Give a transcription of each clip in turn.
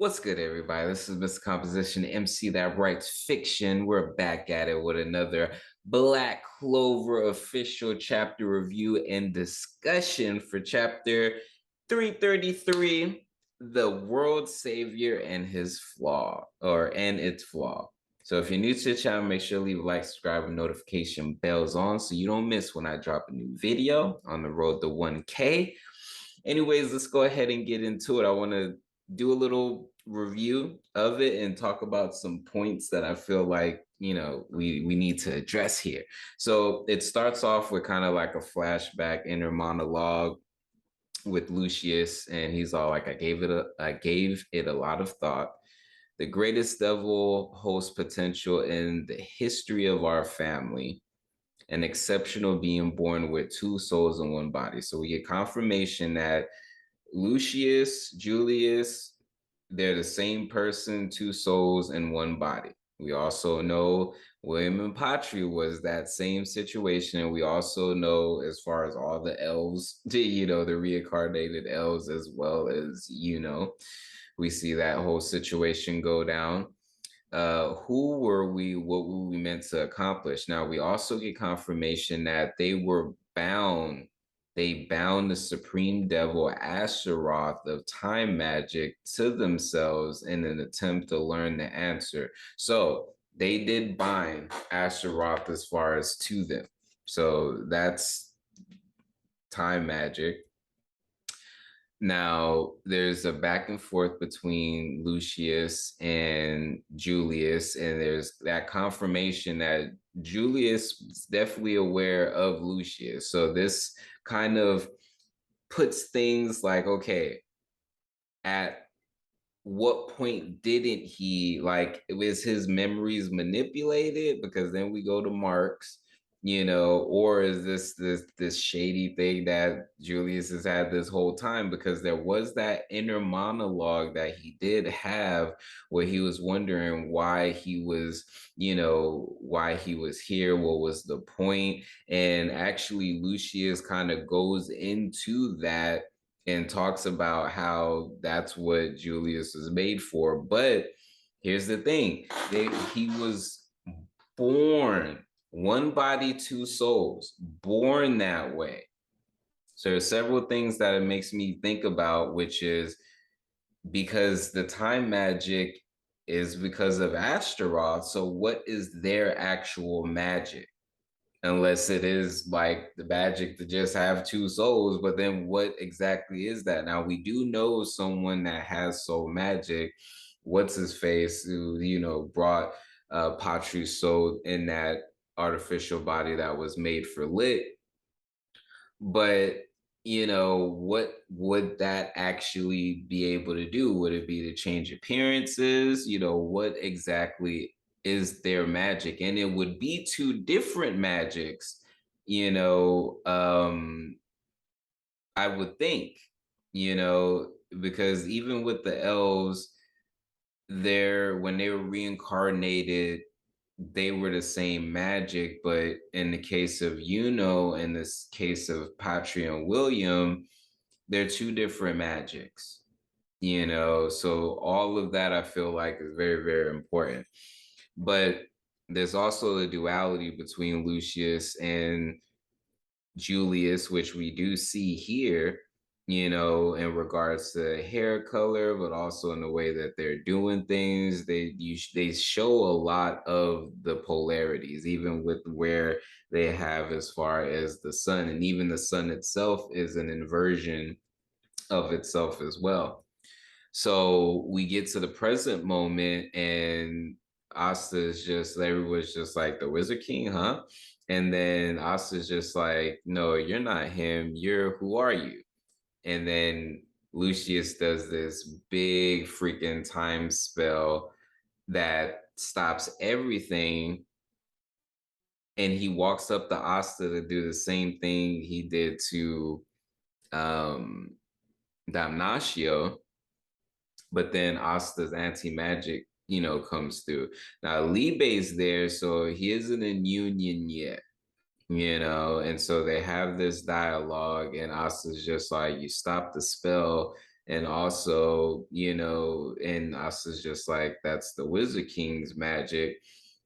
What's good, everybody? This is Mr. Composition, MC that writes fiction. We're back at it with another Black Clover official chapter review and discussion for chapter 333, The World Savior and His Flaw, and Its Flaw. So if you're new to the channel, make sure to leave a like, subscribe, and notification bells on so you don't miss when I drop a new video on the road to 1K. Anyways, let's go ahead and get into it. I want to do a little review of it and talk about some points that I feel like we need to address here. So it starts off with kind of like a flashback inner monologue with Lucius, and he's all like, I gave it a lot of thought. The greatest devil hosts potential in the history of our family, an exceptional being born with two souls in one body. So we get confirmation that Lucius, Julius, they're the same person, two souls in one body. We also know William and Patry was that same situation. And we also know, as far as all the elves, the reincarnated elves, as well as, we see that whole situation go down. Who were we? What were we meant to accomplish? Now, we also get confirmation that they bound the supreme devil Astaroth of time magic to themselves in an attempt to learn the answer. So they did bind Astaroth as far as to them. So that's time magic. Now, there's a back and forth between Lucius and Julius, and there's that confirmation that Julius is definitely aware of Lucius. So this kind of puts things like, okay, at what point didn't he, like, was his memories manipulated? Because then we go to Mark's, or is this shady thing that Julius has had this whole time? Because there was that inner monologue that he did have where he was wondering why he was, why he was here, what was the point? And actually Lucius kind of goes into that and talks about how that's what Julius was made for. But here's the thing, he was born one body, two souls, born that way. So there's several things that it makes me think about, which is because the time magic is because of Astaroth. So what is their actual magic? Unless it is like the magic to just have two souls, but then what exactly is that? Now we do know someone that has soul magic. What's his face, who brought Patry's soul in that artificial body that was made for Lit. But what would that actually be able to do? Would it be to change appearances? What exactly is their magic? And it would be two different magics, you know um I would think, because even with the elves, when they were reincarnated, they were the same magic. But in the case of in this case of Patry and William, they're two different magics, so all of that I feel like is very, very important. But there's also the duality between Lucius and Julius, which we do see here, in regards to hair color, but also in the way that they're doing things. They show a lot of the polarities, even with where they have as far as the sun, and even the sun itself is an inversion of itself as well. So we get to the present moment, and Asta is just, everyone's just like, the Wizard King, huh? And then Asta's just like, no, you're not him. Who are you? And then Lucius does this big freaking time spell that stops everything. And he walks up to Asta to do the same thing he did to um, Damnatio. But then Asta's anti-magic, comes through. Now Libe's there, so he isn't in union yet, and so they have this dialogue, and Asta's just like, you stop the spell, And also, and Asta's just like, that's the Wizard King's magic.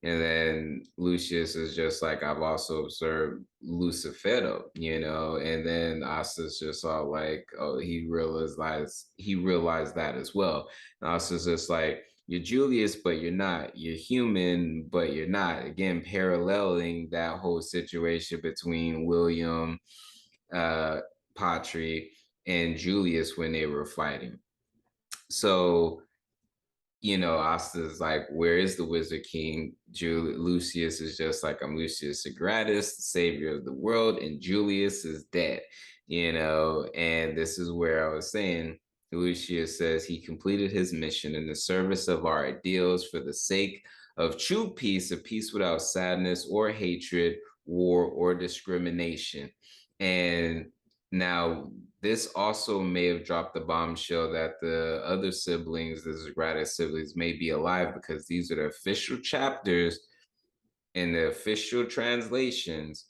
And then Lucius is just like, I've also observed Lucifero, and then Asta's just all like, oh, he realized that as well. And Asta's just like, you're Julius, but you're not. You're human, but you're not. Again, paralleling that whole situation between William uh Patry and Julius when they were fighting. So, Asta's like, where is the Wizard King? Lucius is just like, I'm Lucius Zogratis, the savior of the world, and Julius is dead, and this is where I was saying, Lucius says he completed his mission in the service of our ideals for the sake of true peace, a peace without sadness or hatred, war or discrimination. And now, this also may have dropped the bombshell that the other siblings, the Zogratis siblings, may be alive, because these are the official chapters in the official translations.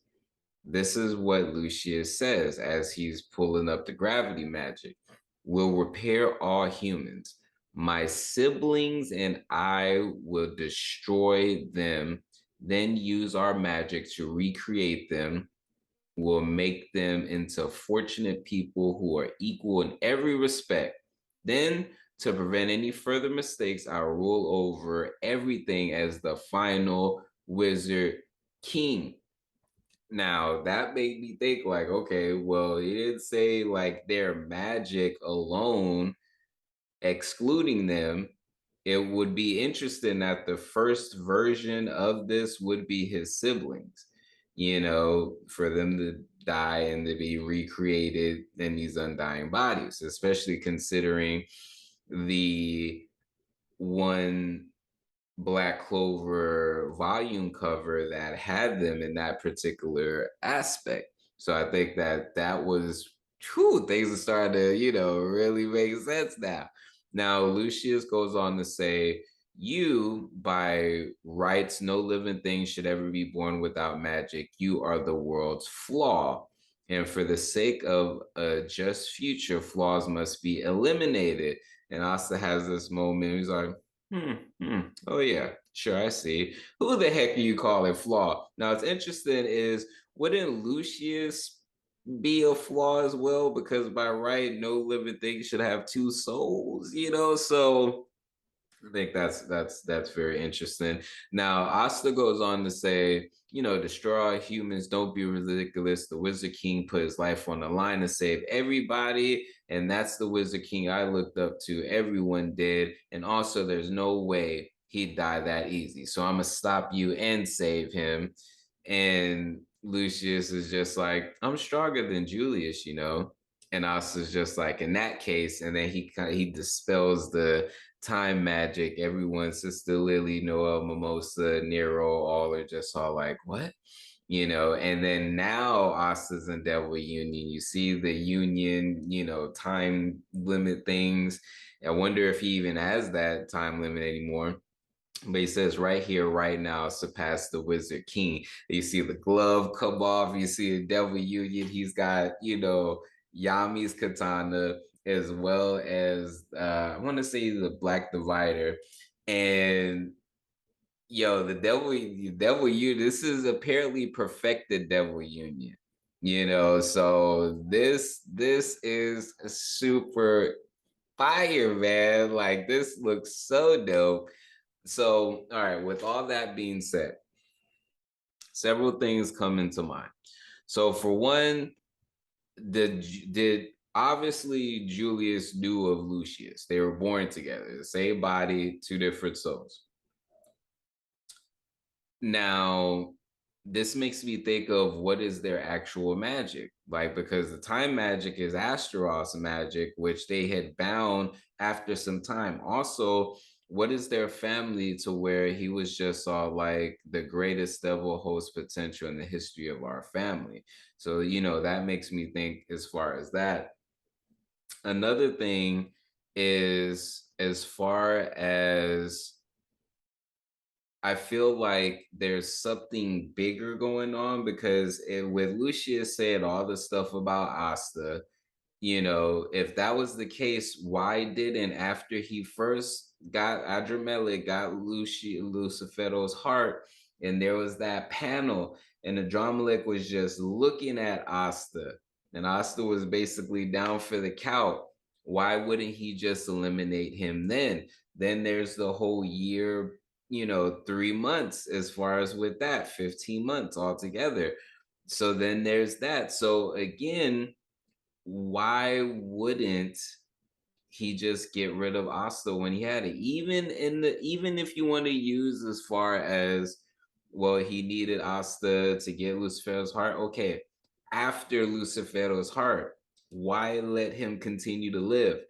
This is what Lucius says as he's pulling up the gravity magic. Will repair all humans. My siblings and I will destroy them, then use our magic to recreate them, will make them into fortunate people who are equal in every respect. Then, to prevent any further mistakes, I'll rule over everything as the final Wizard King. Now, that made me think, like, okay, well, he didn't say like their magic alone excluding them. It would be interesting that the first version of this would be his siblings, for them to die and to be recreated in these undying bodies, especially considering the one Black Clover volume cover that had them in that particular aspect. So I think that was true. Things are starting to, really make sense now. Now, Lucius goes on to say, you, by rights, no living thing should ever be born without magic. You are the world's flaw. And for the sake of a just future, flaws must be eliminated. And Asta has this moment. He's like, oh yeah, sure, I see. Who the heck are you calling flaw? Now, it's interesting is, wouldn't Lucius be a flaw as well? Because by right, no living thing should have two souls, So I think that's very interesting. Now, Asta goes on to say, destroy humans, don't be ridiculous. The Wizard King put his life on the line to save everybody, and that's the Wizard King I looked up to. Everyone did, and also there's no way he'd die that easy. So I'm gonna stop you and save him. And Lucius is just like, I'm stronger than Julius. And Asta's just like, in that case, and then he dispels the time magic. Everyone, Sister Lily, Noel, Mimosa, Nero, all are just all like, what? And then now Asta's in Devil Union. You see the Union, time limit things. I wonder if he even has that time limit anymore. But he says right here, right now, surpass the Wizard King. You see the glove come off. You see the Devil Union. He's got, Yami's katana, as well as I want to say the Black Divider. And yo, the Devil Union. This is apparently perfected Devil Union. So this is super fire, man. Like, this looks so dope. So, all right, with all that being said, several things come into mind. So, for one, did obviously Julius knew of Lucius. They were born together, the same body, two different souls. Now, this makes me think of, what is their actual magic? Like, because the time magic is Astaroth's magic, which they had bound after some time. Also, what is their family to where he was just all like, the greatest devil host potential in the history of our family? So, that makes me think as far as that. Another thing is, as far as, I feel like there's something bigger going on, because with Lucius saying all the stuff about Asta, If that was the case, why didn't, after he first got Adramele, got Lucifero's heart, and there was that panel, and Adramelech was just looking at Asta, and Asta was basically down for the count. Why wouldn't he just eliminate him then? Then there's the whole year, 3 months as far as with that, 15 months altogether. So then there's that. So again, why wouldn't he just get rid of Asta when he had it? Even if you want to use as far as, well, he needed Asta to get Lucifero's heart. Okay, after Lucifero's heart, why let him continue to live?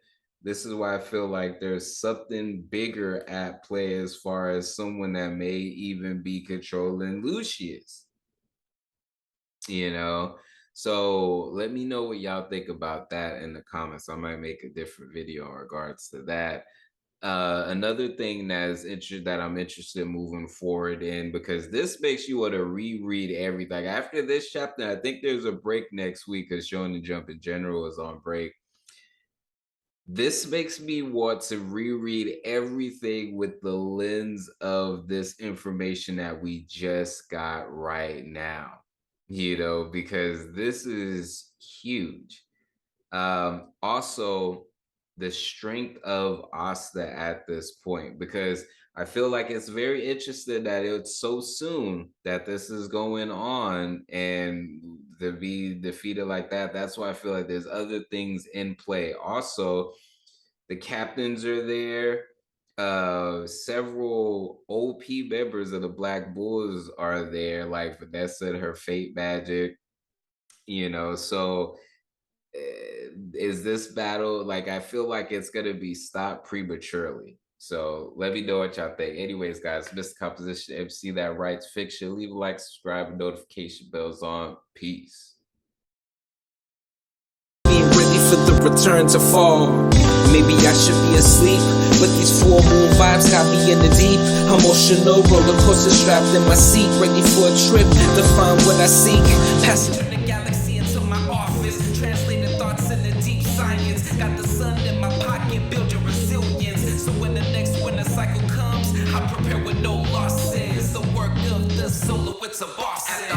This is why I feel like there's something bigger at play as far as someone that may even be controlling Lucius. So let me know what y'all think about that in the comments. I might make a different video in regards to that. Another thing that I'm interested in moving forward in, because this makes you want to reread everything after this chapter. I think there's a break next week because Shonen Jump in general is on break. This makes me want to reread everything with the lens of this information that we just got right now, because this is huge. Also, the strength of Asta at this point, because I feel like it's very interesting that it's so soon that this is going on, and to be defeated like that. That's why I feel like there's other things in play. Also, the captains are there. Several OP members of the Black Bulls are there, like Vanessa and her fate magic. So is this battle, like, I feel like it's gonna be stopped prematurely. So let me know what y'all think. Anyways, guys, Mr. Composition MC that writes fiction. Leave a like, subscribe, and notification bells on. Peace. Being ready for the return to fall. Maybe I should be asleep, but these full moon vibes got me in the deep. Emotional roller coaster strapped in my seat, ready for a trip to find what I seek. Passing through the galaxy into my office, translating thoughts into deep science. Got the sun in my pocket, build your resilience. So when the next winter cycle comes, I prepare with no losses. The work of the solo, it's a boss. At the